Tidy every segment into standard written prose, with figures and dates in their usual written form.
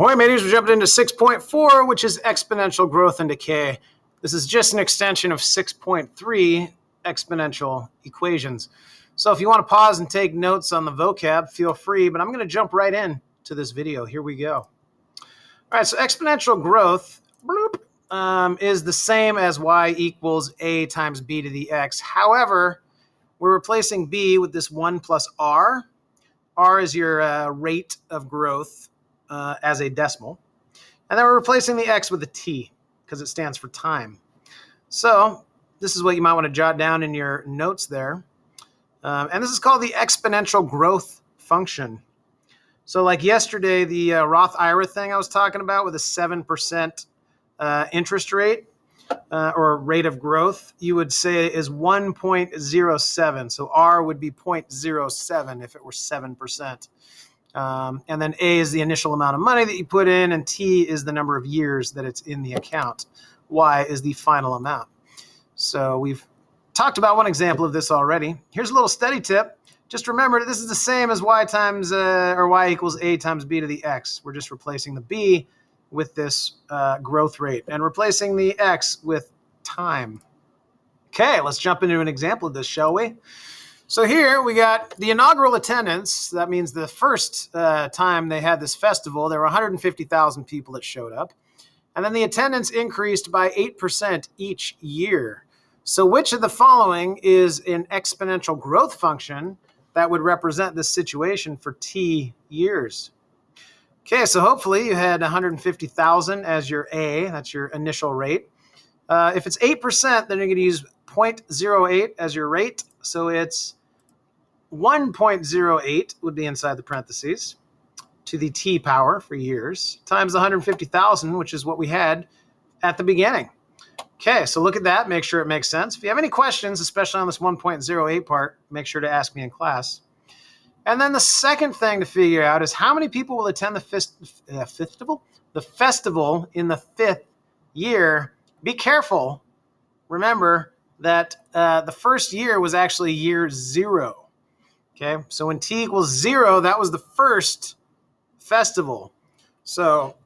All right, mateys, we're jumping into 6.4, which is exponential growth and decay. This is just an extension of 6.3 exponential equations. So if you want to pause and take notes on the vocab, feel free, but I'm going to jump right in to this video. Here we go. All right, so exponential growth is the same as y equals a times b to the x. However, we're replacing b with this 1 plus r. R is your rate of growth as a decimal. And then we're replacing the x with a t because it stands for time. So this is what you might want to jot down in your notes there. And this is called the exponential growth function. So like yesterday, the Roth IRA thing I was talking about with a 7% interest rate or rate of growth, you would say is 1.07. So R would be 0.07 if it were 7%. And then A is the initial amount of money that you put in, and T is the number of years that it's in the account. Y is the final amount. So we've talked about one example of this already. Here's a little study tip. Just remember that this is the same as y equals a times b to the x. We're just replacing the b with this growth rate and replacing the x with time. Okay, let's jump into an example of this, shall we? So here we got the inaugural attendance. That means the first time they had this festival, there were 150,000 people that showed up. And then the attendance increased by 8% each year. So which of the following is an exponential growth function that would represent this situation for t years? Okay, so hopefully you had 150,000 as your A. That's your initial rate. If it's 8%, then you're going to use 0.08 as your rate. So it's 1.08 would be inside the parentheses to the t power for years times 150,000, which is what we had at the beginning. Okay, so look at that. Make sure it makes sense. If you have any questions, especially on this 1.08 part, make sure to ask me in class. And then the second thing to figure out is how many people will attend the festival in the 5th year. Be careful. Remember that the first year was actually year 0. Okay, so when t equals 0, that was the first festival. So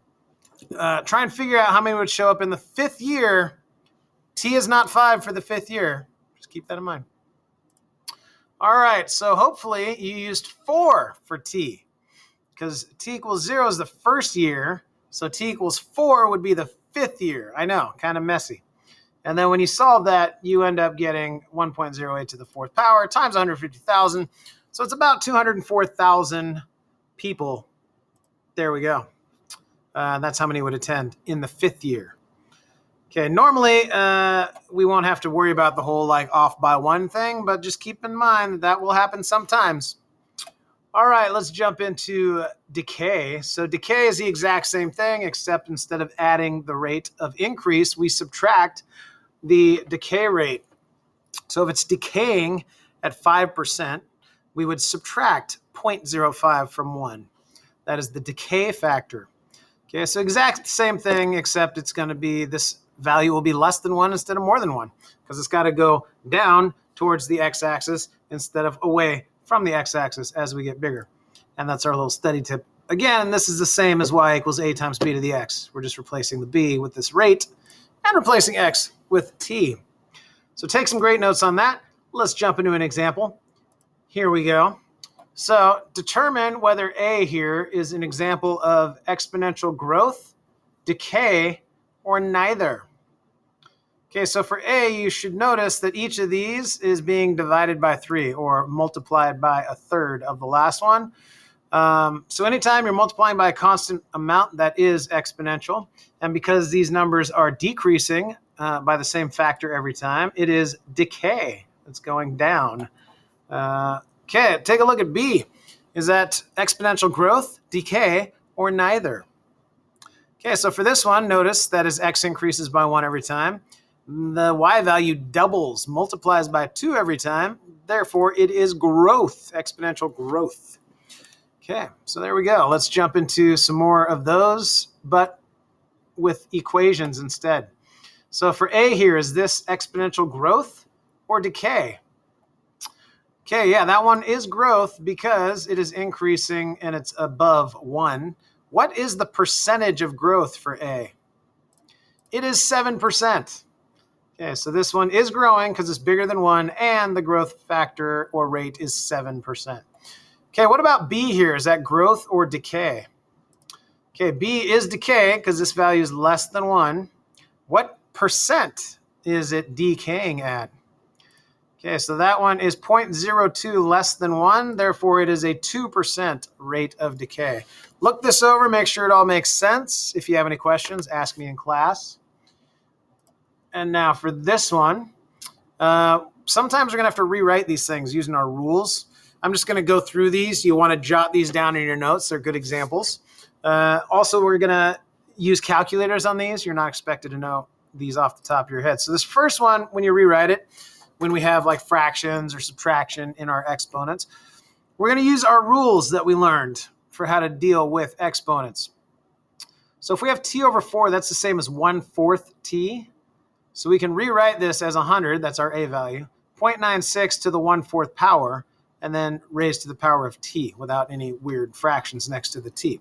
try and figure out how many would show up in the 5th year. T is not 5 for the 5th year. Just keep that in mind. All right, so hopefully you used 4 for t because t equals 0 is the first year. So t equals 4 would be the 5th year. I know, kind of messy. And then when you solve that, you end up getting 1.08 to the 4th power times 150,000. So it's about 204,000 people. There we go. That's how many would attend in the 5th year. Okay, normally we won't have to worry about the whole like off by 1 thing, but just keep in mind that that will happen sometimes. All right, let's jump into decay. So decay is the exact same thing, except instead of adding the rate of increase, we subtract the decay rate. So if it's decaying at 5%, we would subtract 0.05 from 1. That is the decay factor. Okay, so exact same thing, except it's going to be this value will be less than 1 instead of more than 1, because it's got to go down towards the x-axis instead of away from the x-axis as we get bigger. And that's our little study tip. Again, this is the same as y equals a times b to the x. We're just replacing the b with this rate and replacing x with t. So take some great notes on that. Let's jump into an example. Here we go. So determine whether A here is an example of exponential growth, decay, or neither. Okay, so for A, you should notice that each of these is being divided by 3 or multiplied by 1/3 of the last one. So anytime you're multiplying by a constant amount, that is exponential. And because these numbers are decreasing by the same factor every time, it is decay. It's going down. Okay, take a look at B. Is that exponential growth, decay, or neither? Okay, so for this one, notice that as x increases by 1 every time, the y value doubles, multiplies by 2 every time. Therefore, it is growth, exponential growth. Okay, so there we go. Let's jump into some more of those, but with equations instead. So for A here, is this exponential growth or decay? Okay, yeah, that one is growth because it is increasing and it's above 1. What is the percentage of growth for A? It is 7%. Okay, so this one is growing because it's bigger than 1, and the growth factor or rate is 7%. Okay, what about B here? Is that growth or decay? Okay, B is decay because this value is less than 1. What percent is it decaying at? Okay, so that one is 0.02 less than 1. Therefore, it is a 2% rate of decay. Look this over, make sure it all makes sense. If you have any questions, ask me in class. And now for this one, sometimes we're going to have to rewrite these things using our rules. I'm just going to go through these. You want to jot these down in your notes. They're good examples. Also, we're going to use calculators on these. You're not expected to know these off the top of your head. So this first one, when you rewrite it, when we have like fractions or subtraction in our exponents, we're going to use our rules that we learned for how to deal with exponents. So if we have t over 4, that's the same as 1/4 t. So we can rewrite this as 100, that's our a value, 0.96 to the 1/4 power, and then raised to the power of t without any weird fractions next to the t.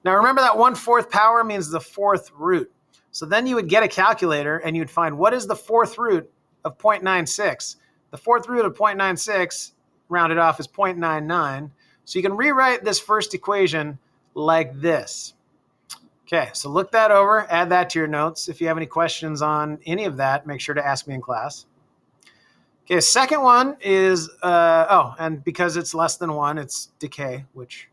Now remember that 1/4 power means the 4th root. So then you would get a calculator and you'd find what is the 4th root of 0.96. The 4th root of 0.96 rounded off is 0.99. So you can rewrite this first equation like this. Okay, so look that over, add that to your notes. If you have any questions on any of that, make sure to ask me in class. Okay, second one is, and because it's less than 1, it's decay, which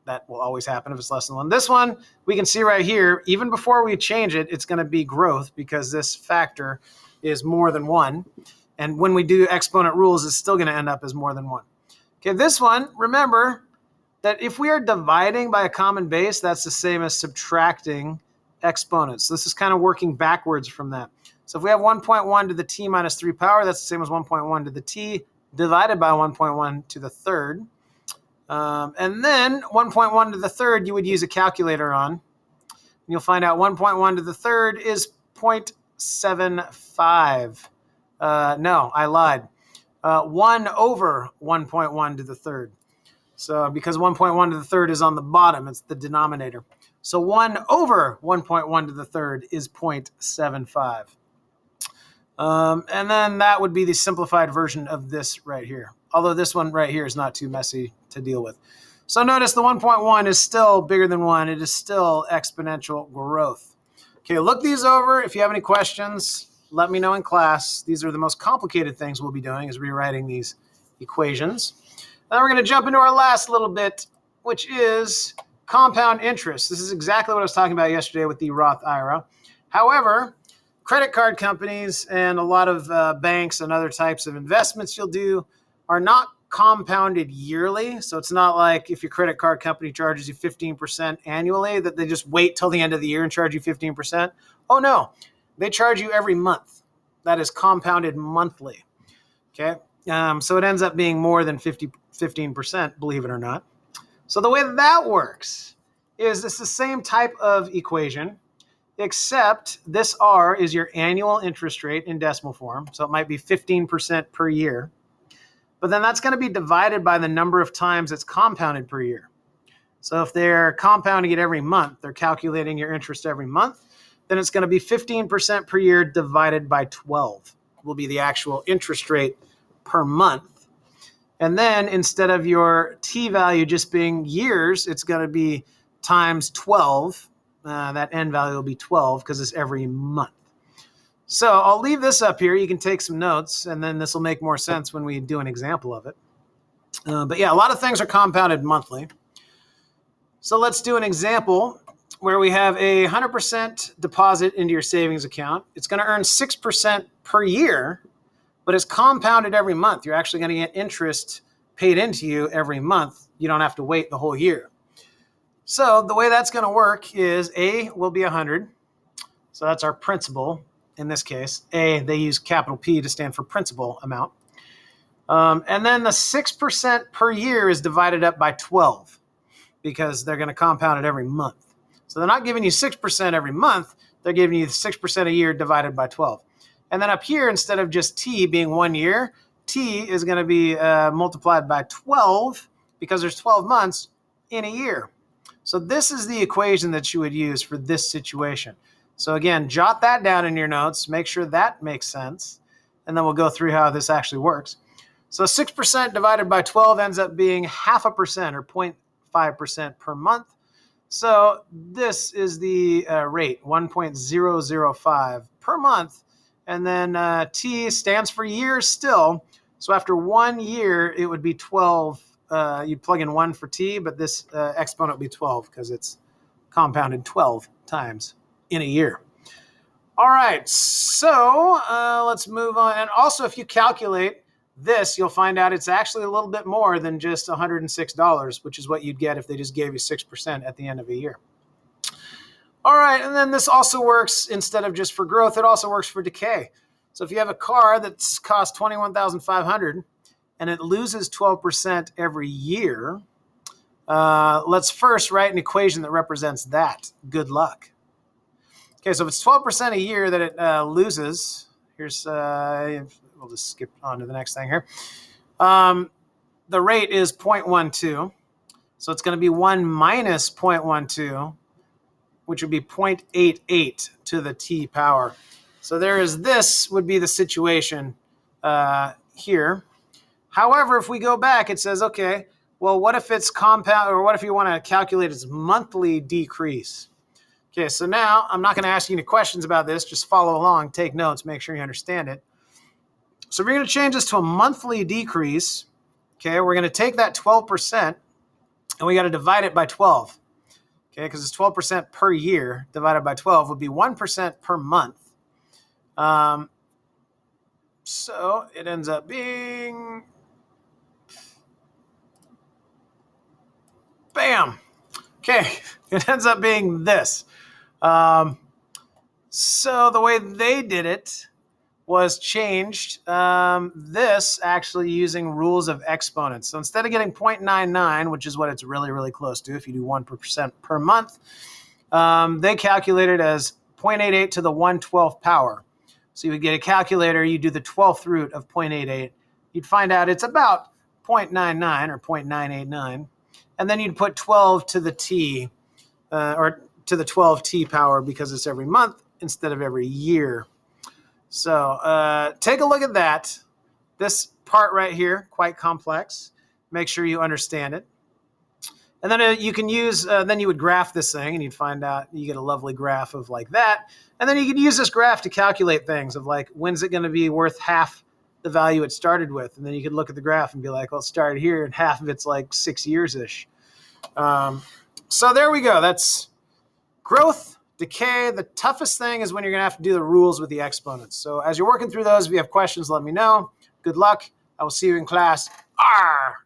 that will always happen if it's less than 1. This one, we can see right here, even before we change it, it's going to be growth because this factor is more than 1. And when we do exponent rules, it's still going to end up as more than 1. Okay, this one, remember that if we are dividing by a common base, that's the same as subtracting exponents. So this is kind of working backwards from that. So if we have 1.1 to the t minus 3 power, that's the same as 1.1 to the t divided by 1.1 to the third. And then 1.1 to the third, you would use a calculator on. And you'll find out 1.1 to the third is 0.75. No, I lied. 1 over 1.1 to the third. So because 1.1 to the third is on the bottom, it's the denominator. So 1 over 1.1 to the third is 0.75. And then that would be the simplified version of this right here. Although this one right here is not too messy to deal with. So notice the 1.1 is still bigger than 1. It is still exponential growth. Okay, look these over. If you have any questions, let me know in class. These are the most complicated things we'll be doing, is rewriting these equations. Then we're going to jump into our last little bit, which is compound interest. This is exactly what I was talking about yesterday with the Roth IRA. However, credit card companies and a lot of banks and other types of investments you'll do are not compounded yearly. So it's not like if your credit card company charges you 15% annually that they just wait till the end of the year and charge you 15%. Oh no, they charge you every month. That is compounded monthly. Okay, so it ends up being more than 15%, believe it or not. So the way that works is it's the same type of equation, except this R is your annual interest rate in decimal form. So it might be 15% per year. But then that's going to be divided by the number of times it's compounded per year. So if they're compounding it every month, they're calculating your interest every month, then it's going to be 15% per year divided by 12 will be the actual interest rate per month. And then instead of your t value just being years, it's going to be times 12. That n value will be 12 because it's every month. So I'll leave this up here. You can take some notes, and then this will make more sense when we do an example of it. But yeah, a lot of things are compounded monthly. So let's do an example where we have a 100% deposit into your savings account. It's going to earn 6% per year, but it's compounded every month. You're actually going to get interest paid into you every month. You don't have to wait the whole year. So the way that's going to work is A will be 100. So that's our principal. In this case, A, they use capital P to stand for principal amount. And then the 6% per year is divided up by 12 because they're going to compound it every month. So they're not giving you 6% every month. They're giving you 6% a year divided by 12. And then up here, instead of just T being 1 year, T is going to be multiplied by 12 because there's 12 months in a year. So this is the equation that you would use for this situation. So again, jot that down in your notes, make sure that makes sense, and then we'll go through how this actually works. So 6% divided by 12 ends up being 0.5% or 0.5% per month. So this is the rate, 1.005 per month. And then T stands for years still. So after 1 year, it would be 12. You'd plug in 1 for T, but this exponent would be 12 because it's compounded 12 times in a year. All right, so let's move on. And also, if you calculate this, you'll find out it's actually a little bit more than just $106, which is what you'd get if they just gave you 6% at the end of a year. All right, and then this also works, instead of just for growth, it also works for decay. So if you have a car that's cost $21,500 and it loses 12% every year, let's first write an equation that represents that. Good luck. Okay, so if it's 12% a year that it loses, here's, we'll just skip on to the next thing here. The rate is 0.12, so it's going to be 1 minus 0.12, which would be 0.88 to the T power. So this would be the situation here. However, if we go back, it says, okay, well, what if it's compound, or what if you want to calculate its monthly decrease? Okay, so now I'm not going to ask you any questions about this. Just follow along, take notes, make sure you understand it. So we're going to change this to a monthly decrease. Okay, we're going to take that 12% and we got to divide it by 12. Okay, because it's 12% per year divided by 12 would be 1% per month. So it ends up being, bam. Okay, it ends up being this. So the way they did it was changed this actually using rules of exponents. So instead of getting 0.99, which is what it's really, really close to if you do 1% per month, they calculated as 0.88 to the 1/12th power. So you would get a calculator, you do the 12th root of 0.88, you'd find out it's about 0.99 or 0.989, and then you'd put 12 to the T, or to the 12T power because it's every month instead of every year. So take a look at that. This part right here, quite complex. Make sure you understand it. And then you can use, then you would graph this thing and you'd find out, you get a lovely graph of like that. And then you could use this graph to calculate things of like, when's it going to be worth half the value it started with? And then you could look at the graph and be like, well, it started here and half of it's like 6 years-ish. So there we go. That's growth, decay. The toughest thing is when you're going to have to do the rules with the exponents. So as you're working through those, if you have questions, let me know. Good luck. I will see you in class. Arr!